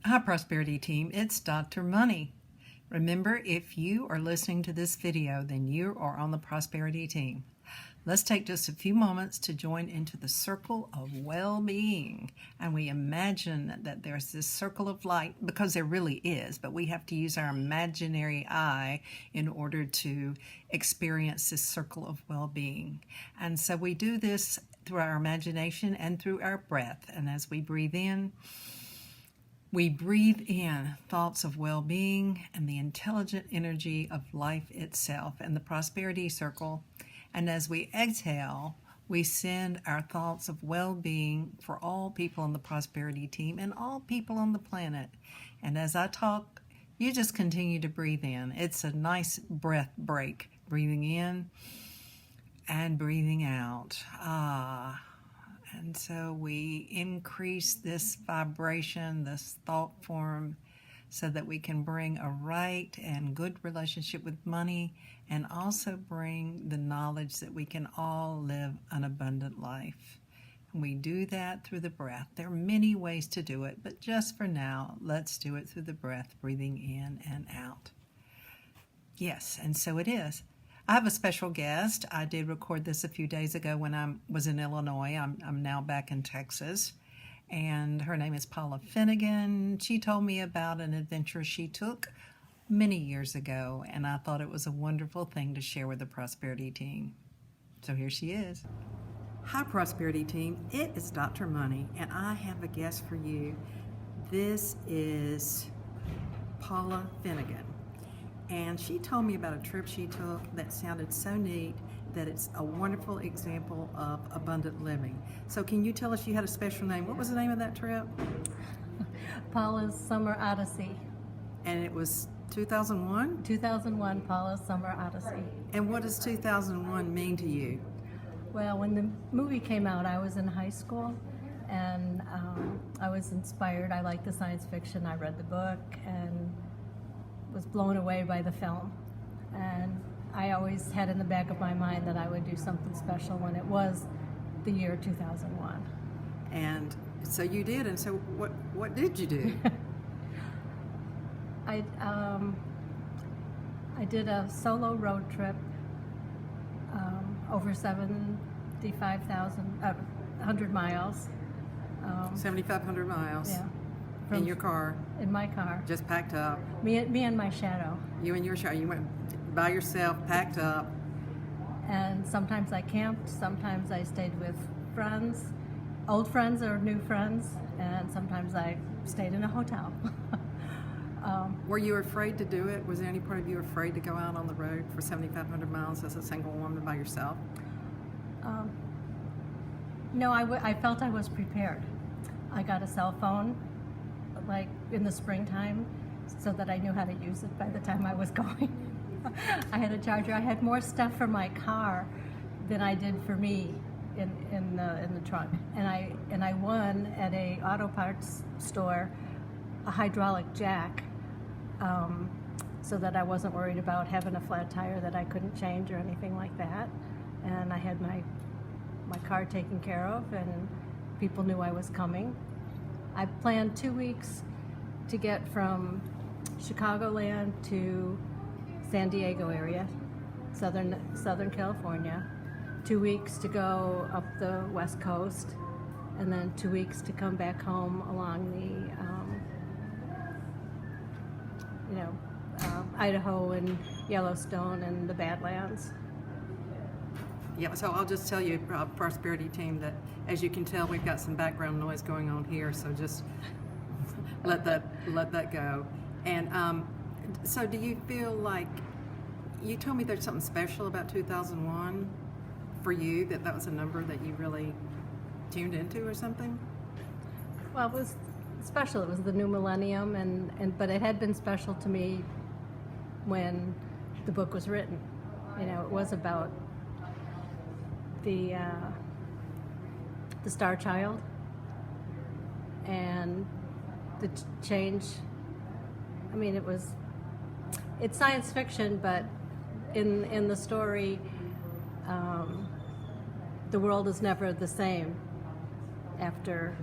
Hi, Prosperity Team. It's Dr. Money. Remember, if you are listening to this video, then you are on the Prosperity Team. Let's take just a few moments to join into the circle of well-being. And we imagine that there's this circle of light, because there really is, but we have to use our imaginary eye in order to experience this circle of well-being. And so we do this through our imagination and through our breath. And as we breathe in, we breathe in thoughts of well-being and the intelligent energy of life itself and the prosperity circle. And as we exhale, we send our thoughts of well-being for all people on the prosperity team and all people on the planet. And as I talk, you just continue to breathe in. It's a nice breath break, breathing in and breathing out. And so we increase this vibration, this thought form, so that we can bring a right and good relationship with money, and also bring the knowledge that we can all live an abundant life. And we do that through the breath. There are many ways to do it, but just for now, let's do it through the breath, breathing in and out. Yes, and so it is. I have a special guest. I did record this a few days ago when I was in Illinois. I'm now back in Texas. And her name is Paula Finnegan. She told me about an adventure she took many years ago, and I thought it was a wonderful thing to share with the Prosperity Team. So here she is. Hi, Prosperity Team. It is Dr. Money, and I have a guest for you. This is Paula Finnegan. And she told me about a trip she took that sounded so neat that it's a wonderful example of abundant living. So can you tell us, you had a special name. What was the name of that trip? Paula's Summer Odyssey. And it was 2001? 2001, Paula's Summer Odyssey. And what does 2001 mean to you? Well, when the movie came out, I was in high school, and I was inspired. I liked the science fiction. I read the book and was blown away by the film. And I always had in the back of my mind that I would do something special when it was the year 2001. And so you did. And so what did you do? I did a solo road trip over 100 miles. 7,500 miles. Yeah. In your car? In my car. Just packed up? Me and my shadow. You and your shadow. You went by yourself, packed up. And sometimes I camped, sometimes I stayed with friends, old friends or new friends, and sometimes I stayed in a hotel. Were you afraid to do it? Was there any part of you afraid to go out on the road for 7,500 miles as a single woman by yourself? No, I felt I was prepared. I got a cell phone like in the springtime so that I knew how to use it by the time I was going. I had a charger. I had more stuff for my car than I did for me in the trunk. And I won at a auto parts store a hydraulic jack, so that I wasn't worried about having a flat tire that I couldn't change or anything like that. And I had my car taken care of, and people knew I was coming. I planned 2 weeks to get from Chicagoland to San Diego area, Southern California, 2 weeks to go up the West Coast, and then 2 weeks to come back home along the, Idaho and Yellowstone and the Badlands. Yeah, so I'll just tell you, Prosperity Team, that as you can tell, we've got some background noise going on here, so just let that go. And so do you feel like, you told me there's something special about 2001 for you, that was a number that you really tuned into or something? Well, it was special. It was the new millennium, but it had been special to me when the book was written. It was about the Star Child and the change. I mean, it's science fiction, but in the story, the world is never the same after,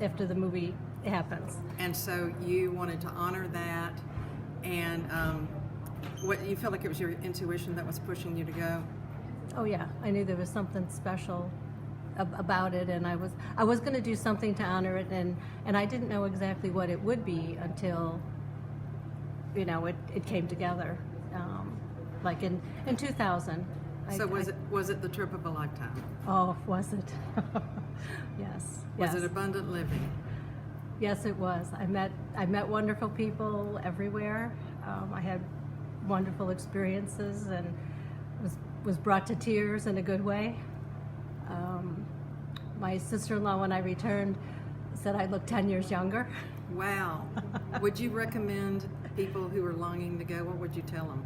after the movie happens. And so you wanted to honor that, and what you felt like it was your intuition that was pushing you to go? Oh yeah, I knew there was something special about it, and I was going to do something to honor it, and I didn't know exactly what it would be until, you know, it came together, like in 2000. So was it the trip of a lifetime? Oh, was it? Yes. Was yes. it abundant living? Yes, it was. I met wonderful people everywhere. I had wonderful experiences and was brought to tears in a good way. My sister-in-law, when I returned, said I looked 10 years younger. Wow. Would you recommend people who are longing to go? What would you tell them?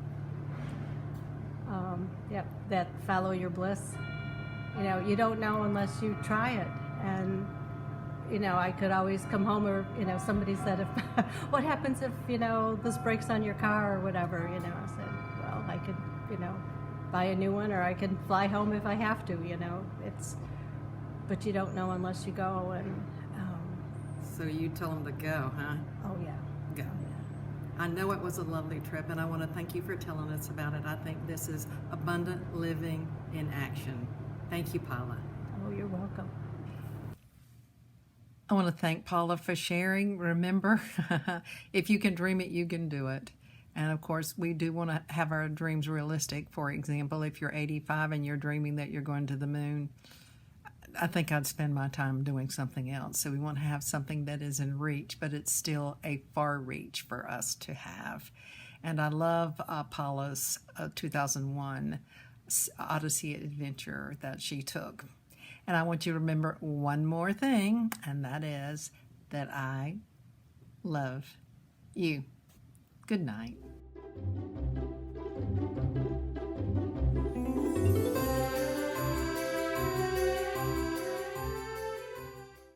Yep, that follow your bliss. You know, you don't know unless you try it. And you know, I could always come home, or you know, somebody said, "If what happens if you know this breaks on your car or whatever?" You know, I said, "Well, I could, you know, buy a new one, or I can fly home if I have to." You know, but you don't know unless you go. And so you tell them to go, huh? oh yeah, Go. oh, yeah. I know it was a lovely trip, and I want to thank you for telling us about it. I think this is abundant living in action. Thank you, Paula. Oh, you're welcome. I want to thank Paula for sharing. Remember, if you can dream it, you can do it. And of course, we do want to have our dreams realistic. For example, if you're 85 and you're dreaming that you're going to the moon, I think I'd spend my time doing something else. So we want to have something that is in reach, but it's still a far reach for us to have. And I love Paula's 2001 Odyssey adventure that she took. And I want you to remember one more thing, and that is that I love you. Good night.